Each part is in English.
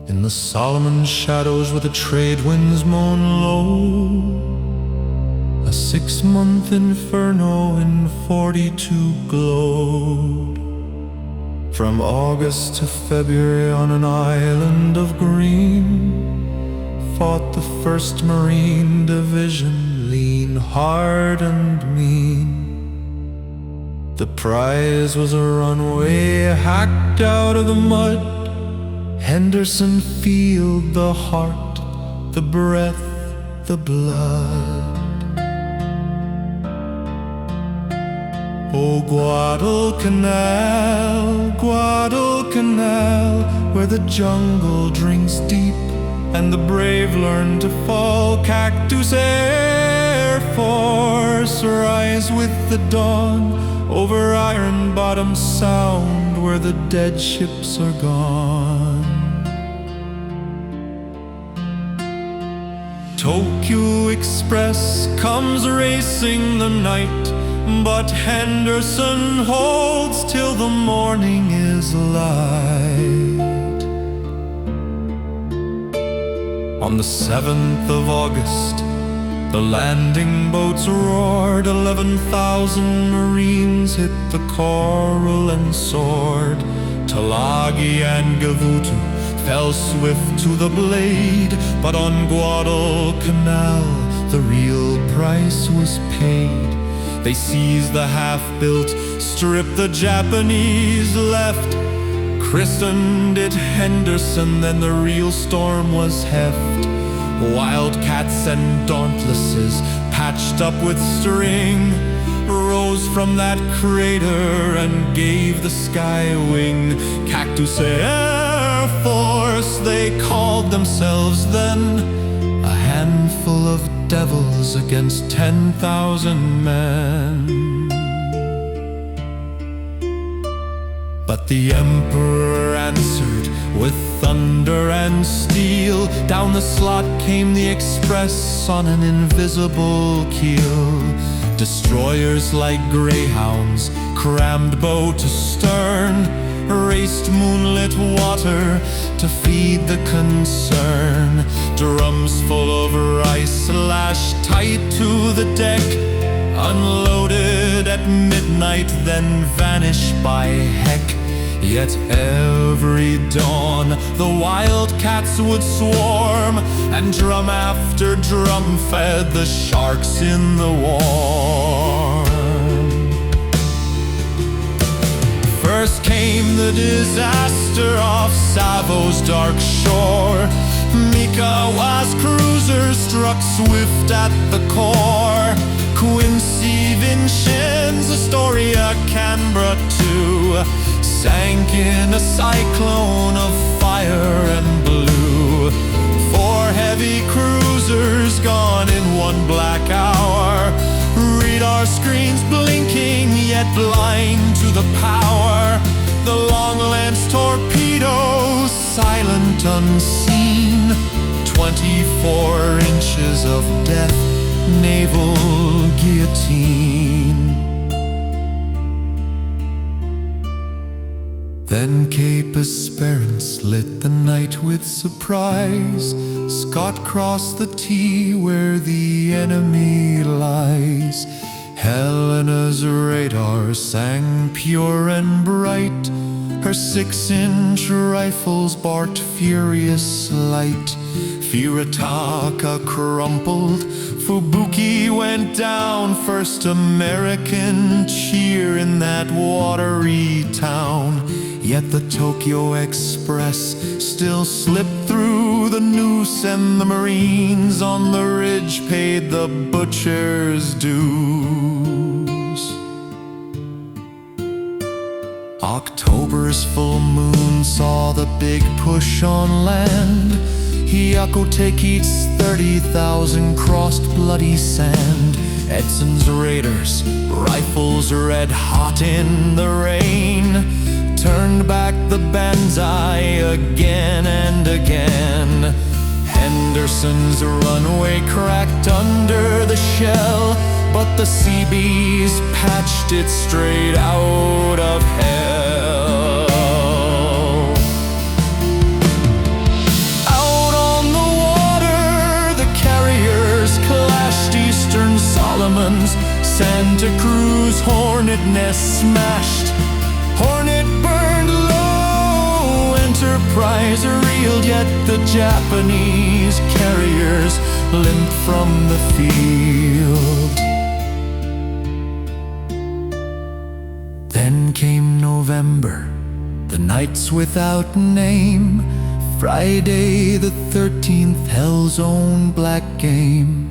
In the Solomon shadows where the trade winds moan low, a 6-month inferno in 42 glowed. From August to February on an island of green fought the 1st Marine Division, lean, hard and mean. The prize was a runway hacked out of the mud, Henderson Field, the heart, the breath, the blood. Oh, Guadalcanal, Guadalcanal, where the jungle drinks deep and the brave learn to fall. Cactus Air Force, rise with the dawn over Iron Bottom Sound, where the dead ships are gone. Tokyo Express comes racing the night, but Henderson holds till the morning is light. On the 7th of August, the landing boats roared. 11,000 Marines hit the coral and soared. Talagi and Gavutu fell swift to the blade, but on Guadalcanal the real price was paid. They seized the half-built, stripped the Japanese left, christened it Henderson, then the real storm was heft. Wildcats and dauntlesses, patched up with string, rose from that crater and gave the sky wing. Cactus Air Force, they called themselves then, a handful of devils against 10,000 men. But the Emperor answered with thunder and steel. Down the slot came the Express on an invisible keel. Destroyers like greyhounds, crammed bow to stern, raced moonlit water to feed the concern. Drums full of rice lashed tight to the deck, unloaded at midnight, then vanished by heck. Yet every dawn the wildcats would swarm, and drum after drum fed the sharks in the warm. First came the disaster off Savo's dark shore. Mikawa's cruisers struck swift at the core. Quincy, Vincennes, Astoria, Canberra too, sank in a cyclone of fire and blue. 4 heavy cruisers gone in one black hour. Radar screens blinking, yet blind to the power. The long-lance torpedoes, silent, unseen. 24 inches of death, naval guillotine. Then Cape Esperance lit the night with surprise. Scott crossed the T where the enemy lies. Helena's radar sang pure and bright. Her 6-inch rifles barked furious light. Firataka crumpled, Fubuki went down. First American cheer in that watery town. Yet the Tokyo Express still slipped through the noose, and the Marines on the ridge paid the butcher's dues. October's full moon saw the big push on land. Hyakuteki's 30,000 crossed bloody sand. Edson's raiders, rifles red hot in the rain, turned back the banzai again and again. Henderson's runway cracked under the shell, but the Seabees patched it straight out of hell. 100 nests smashed, Hornet burned low, Enterprise reeled, yet the Japanese carriers limped from the field. Then came November, the nights without name, Friday the 13th, hell's own black game.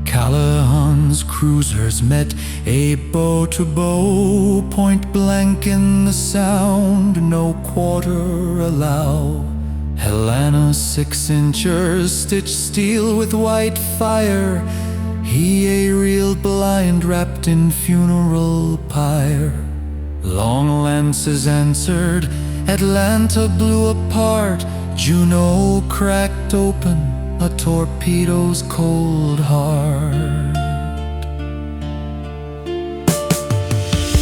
Callahan's cruisers met a bow-to-bow, point blank in the sound, no quarter allow. Helena 6-inchers stitched steel with white fire, he a real blind wrapped in funeral pyre. Long lances answered, Atlanta blew apart, Juneau cracked open a torpedo's cold heart.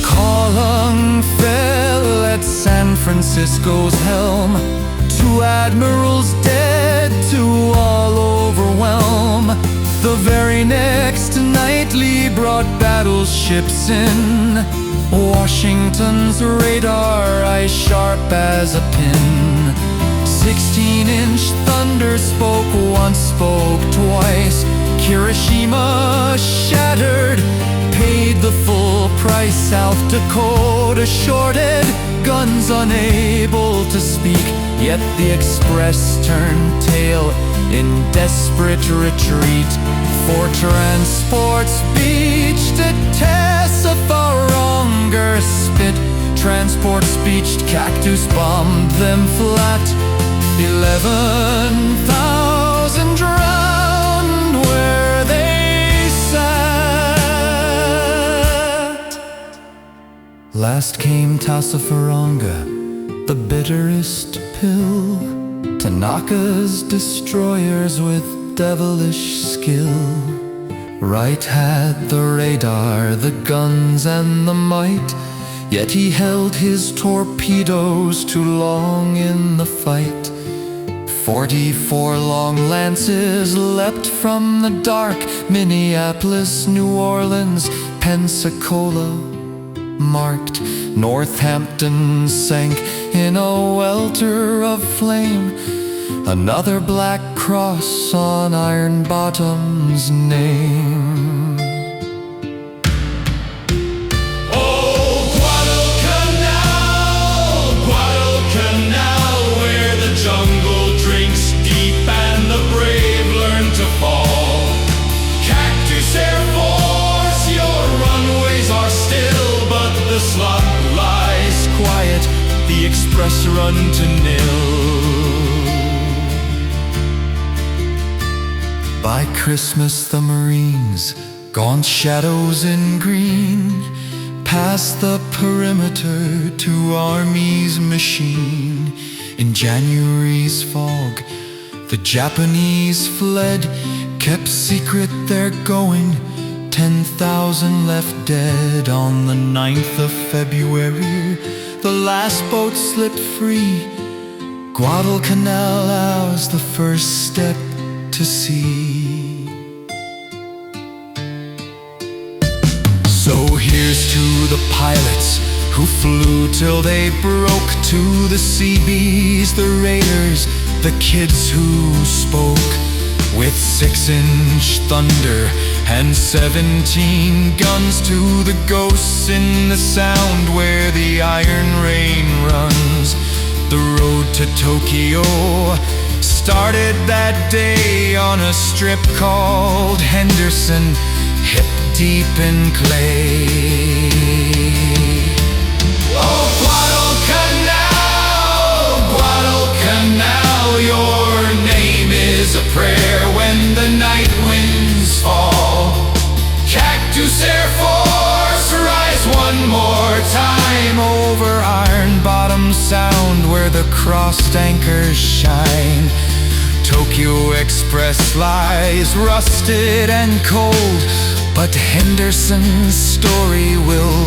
Column fell at San Francisco's helm, 2 admirals dead, 2 all overwhelm. The very next night Lee brought battleships in, Washington's radar eyes sharp as a pin. 16-inch thunder spoke once, spoke twice. Hiroshima shattered, paid the full price. South Dakota shorted, guns unable to speak, yet the Express turned tail in desperate retreat. 4 transports beached at Tessafaronga spit. Transports beached, Cactus bombed them flat. 11,000 drowned where they sat. Last came Tessafaronga, the bitterest pill. Tanaka's destroyers with devilish skill. Wright had the radar, the guns and the might, yet he held his torpedoes too long in the fight. 44 long lances leapt from the dark, Minneapolis, New Orleans, Pensacola marked. Northampton sank in a welter of flame, another black cross on Iron Bottom's name. The Express run to nil. By Christmas the Marines, gaunt shadows in green, past the perimeter to Army's machine. In January's fog, the Japanese fled, kept secret they're going. 10,000 left dead on the 9th of February. The last boat slipped free. Guadalcanal ours the first step to sea. So here's to the pilots who flew till they broke, to the Seabees, the raiders, the kids who spoke with 6-inch thunder and 17 guns, to the ghosts in the sound where the iron rain runs. The road to Tokyo started that day on a strip called Henderson, hip deep in clay. Oh, Guadalcanal, Guadalcanal, your name is a prayer when the night winds fall. Cactus Air Force, rise one more time over Iron Bottom Sound where the crossed anchors shine. Tokyo Express lies rusted and cold, but Henderson's story will